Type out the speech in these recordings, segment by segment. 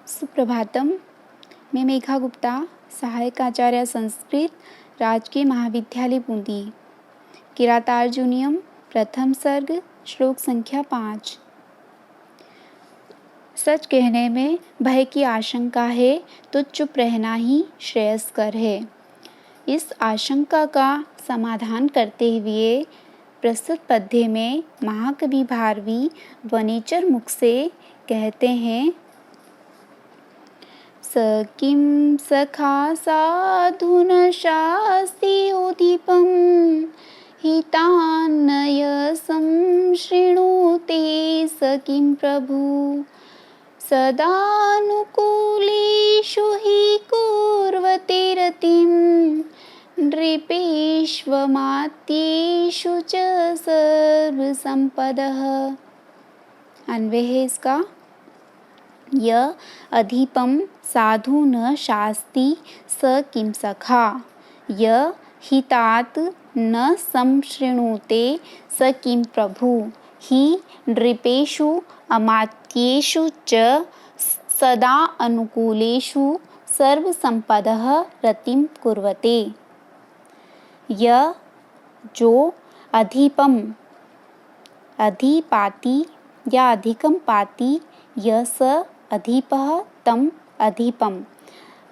सुप्रभातम। मैं मेघा गुप्ता, सहायक आचार्य संस्कृत, राजकीय महाविद्यालय बूंदी। किरातार्जुनीयम प्रथम सर्ग, श्लोक संख्या 5। सच कहने में भय की आशंका है तो चुप रहना ही श्रेयस्कर है। इस आशंका का समाधान करते हुए प्रस्तुत पद्य में महाकवि भारवी वनेचर मुख से कहते हैं, स किं सखा साधुना शास्ति उदीपं हितान्नय संशृणुते स किं प्रभु सदानुकूलेषु हि कुर्वते रतिं नृपेष्वमात्येषु च सर्वसंपदः। अन्वय है इसका। य अधिपम साधु न शास्ति स किं सखा। य हितात न संशृणुते स किं प्रभु हि नृपेषु अमात्येषु च सदा अनुकूलेषु सर्वसंपदः रतिं कुर्वते। य जो अधिपम अधिपाति या अधिकम पाति, य स अधिपः तम अधिपम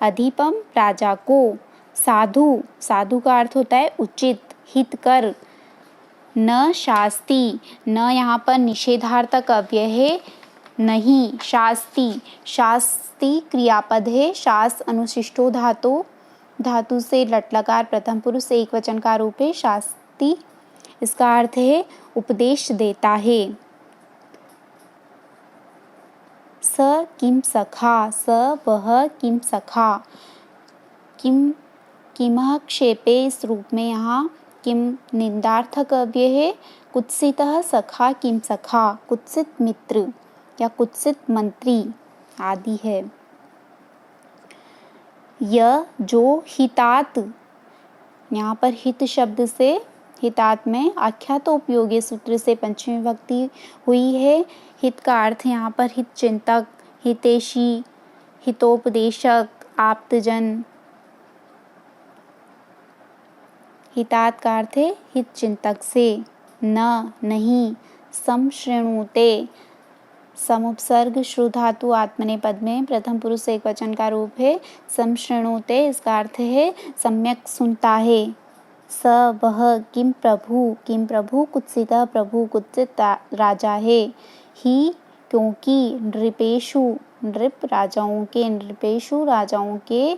अधिपम राजा को, साधु साधु का अर्थ होता है उचित हितकर, न शास्ति न यहाँ पर निषेधार्थक अव्यय है, नहीं शास्ति शास्ति क्रियापद है। शास अनुशिष्टो धातु से लट लकार प्रथम पुरुष एक वचन का रूप है शास्ति। इसका अर्थ है उपदेश देता है। स किम सखा, स वह किम सखा, किम किमः क्षेपे इस रूप में यहाँ किम निंदार्थक अव्यय है। कुत्सितः सखा किम सखा, कुत्सित मित्र या कुत्सित मंत्री आदि है। यह जो हितात, यहाँ पर हित शब्द से हितात में आख्यातो उपयोगी सूत्र से पंचमी विभक्ति हुई है। हित का अर्थ यहाँ पर हित चिंतक, हितैषी, हितोपदेशक, आप्तजन। हितात का अर्थ है हित चिंतक से। न नहीं, संशृणुते समुपसर्ग श्रु धातु आत्मनेपद में प्रथम पुरुष एक वचन का रूप है संशृणुते। इसका अर्थ है सम्यक सुनता है। स वह किम प्रभु कुत्सितः प्रभु कुत्सित राजा है। ही क्योंकि नृपेषु नृप राजाओं के, नृपेषु राजाओं के,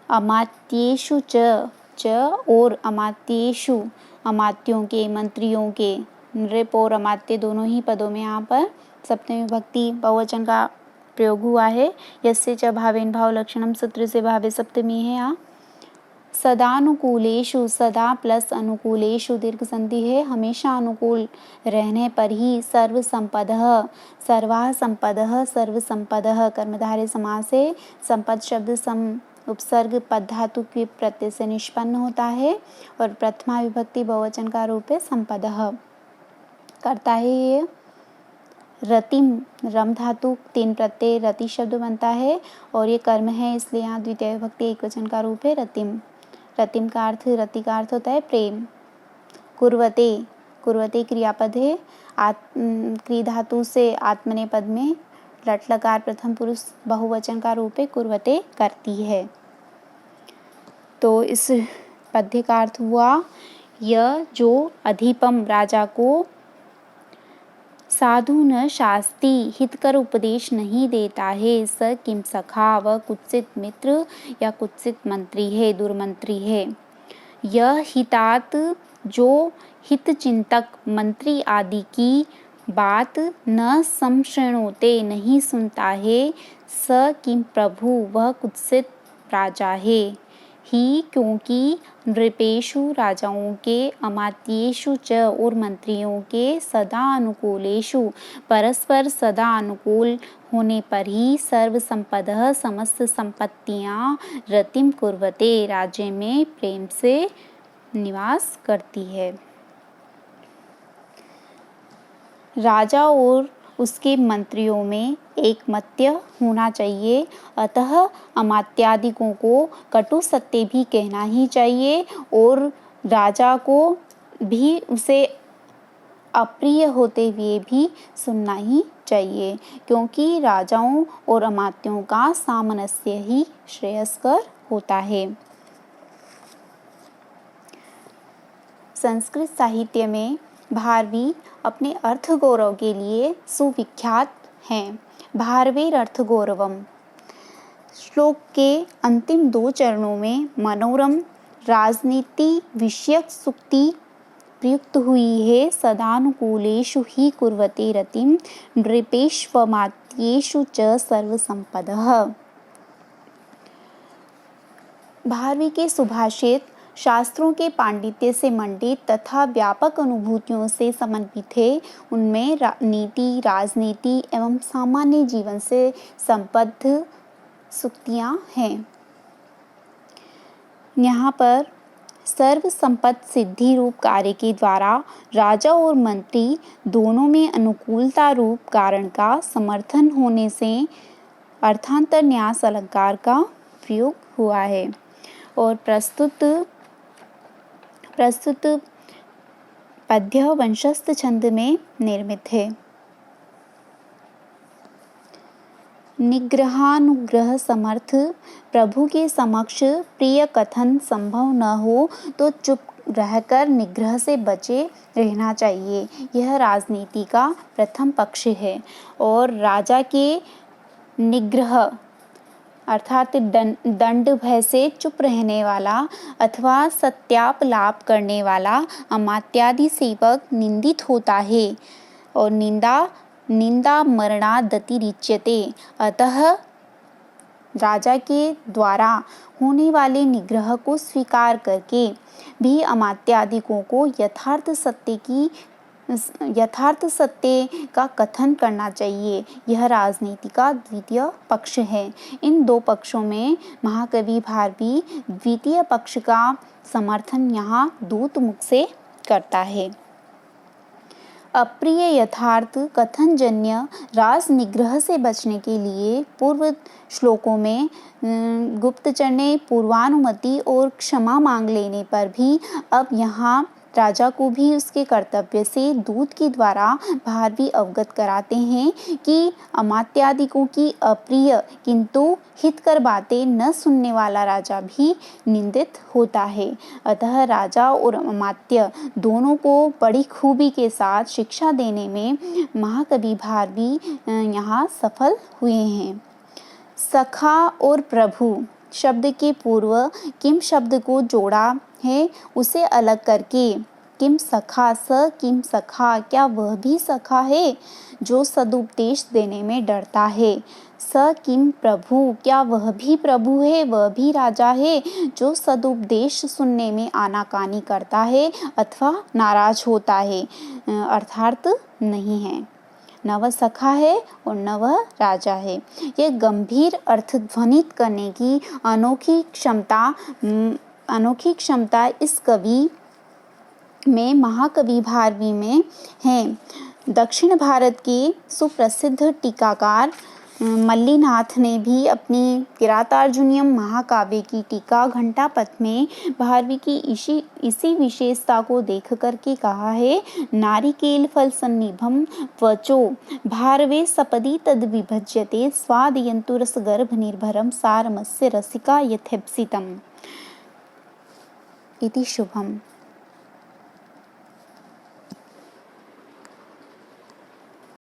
अमात्येषु च और अमात्येषु अमात्यों के, मंत्रियों के। नृप और अमात्य दोनों ही पदों में यहाँ पर सप्तमी विभक्ति बहुवचन का प्रयोग हुआ है। यस्य च भावेन भाव लक्षणम सूत्र से भावे सप्तमी है यहाँ। सदानुकूलेषु, सदा प्लस अनुकूलेषु दीर्घ संधि है, हमेशा अनुकूल रहने पर ही। सर्व संपदः, सर्वाः संपदः, सर्व संपदः कर्मधारय समास है। संपद शब्द सम उपसर्ग पद धातु के प्रत्यय से निष्पन्न होता है और प्रथमा विभक्ति बहुवचन का रूप है संपदः करता है ये। रतिम रम धातु तीन प्रत्यय रति शब्द बनता है और ये कर्म है, इसलिए यहाँ द्वितीय विभक्ति एक वचन का रूप है रतिम। रतिम का अर्थ, रति का अर्थ होता है प्रेम। कुर्वते, कुर्वते क्रियापद है, क्री धातु से आत्मनेपद में लट लकार प्रथम पुरुष बहुवचन का रूप है कुर्वते करती है। तो इस पद्य का अर्थ हुआ, यह जो अधिपम राजा को, साधु न शास्ति हितकर उपदेश नहीं देता है। स किम सखा, वह कुत्सित मित्र या कुत्सित मंत्री है, दुर्मंत्री है। यह हितात जो हित चिंतक मंत्री आदि की बात न संशृणुते नहीं सुनता है। स किम प्रभु, वह कुत्सित राजा है। ही क्योंकि नृपेषु राजाओं के, अमात्येषु च और मंत्रियों के, सदा अनुकूलेषु परस्पर सदा अनुकूल होने पर ही, सर्व संपदः समस्त संपत्तियां, रतिम कुर्वते राज्य में प्रेम से निवास करती है। राजा और उसके मंत्रियों में एकमत्य होना चाहिए। अतः अमात्यादिकों को कटु सत्य भी कहना ही चाहिए और राजा को भी उसे अप्रिय होते हुए भी सुनना ही चाहिए, क्योंकि राजाओं और अमात्यों का सामंजस्य ही श्रेयस्कर होता है। संस्कृत साहित्य में भारवी अपने अर्थ गौरव के लिए सुविख्यात हैं। भारवेर अर्थ गौरवम श्लोक के अंतिम 2 चरणों में मनोरम राजनीति विषयक सूक्ति प्रयुक्त हुई है। सदानुकूलेषु हि कुर्वते रतिं नृपेष्वमात्येषु च सर्वसंपदः। भारवी के सुभाषित शास्त्रों के पांडित्य से मंडित तथा व्यापक अनुभूतियों से समन्वित है। उनमें नीति, राजनीति एवं सामान्य जीवन से संबद्ध सूक्तियाँ हैं। यहाँ पर सर्व संपत्ति सिद्धि रूप कार्य के द्वारा राजा और मंत्री दोनों में अनुकूलता रूप कारण का समर्थन होने से अर्थांतर न्यास अलंकार का प्रयोग हुआ है और प्रस्तुत पद्य वंशस्थ छंद में निर्मित है। निग्रहानुग्रह समर्थ प्रभु के समक्ष प्रिय कथन संभव न हो तो चुप रहकर निग्रह से बचे रहना चाहिए। यह राजनीति का प्रथम पक्ष है और राजा के निग्रह अर्थात दंड भय से चुप रहने वाला अथवा सत्यापलाप करने वाला अमात्यादि सेवक निंदित होता है और निंदा मरणादतिरिच्यते। अतः राजा के द्वारा होने वाले निग्रह को स्वीकार करके भी अमात्यादिकों को यथार्थ सत्य का कथन करना चाहिए। यह राजनीति का द्वितीय पक्ष है। इन 2 पक्षों में महाकवि भारवी द्वितीय पक्ष का समर्थन यहाँ दूत मुख से करता है। अप्रिय यथार्थ कथन जन्य राज निग्रह से बचने के लिए पूर्व श्लोकों में गुप्तचर ने पूर्वानुमति और क्षमा मांग लेने पर भी अब यहाँ राजा को भी उसके कर्तव्य से दूत के द्वारा भारवी अवगत कराते हैं कि अमात्यादिकों की अप्रिय किंतु हितकर बातें न सुनने वाला राजा भी निंदित होता है। अतः राजा और अमात्य दोनों को बड़ी खूबी के साथ शिक्षा देने में महाकवि भारवी यहाँ सफल हुए हैं। सखा और प्रभु शब्द के पूर्व किम शब्द को जोड़ा है, उसे अलग करके किम सखा किम सखा, क्या वह भी सखा है जो सदुपदेश देने में डरता है। किम प्रभु, क्या वह भी प्रभु है, वह भी राजा है जो सदुपदेश सुनने में आनाकानी करता है अथवा नाराज होता है, अर्थात नहीं है। न वह सखा है और न वह राजा है। यह गंभीर अर्थ ध्वनित करने की अनोखी क्षमता इस कवि में महाकवि भारवी में है। दक्षिण भारत के सुप्रसिद्ध टीकाकार मल्लीनाथ ने भी अपनी किरातार्जुनीयम महाकाव्य की टीका घंटापथ में भारवी की इसी विशेषता को देख करके कहा है। नारिकेल फल सन्निभम त्वचो भारवे सपदि तद विभज्यते स्वादयन्तु रस गर्भ निर्भरम सारमस्य रसिका यथेप्सितम इति शुभम।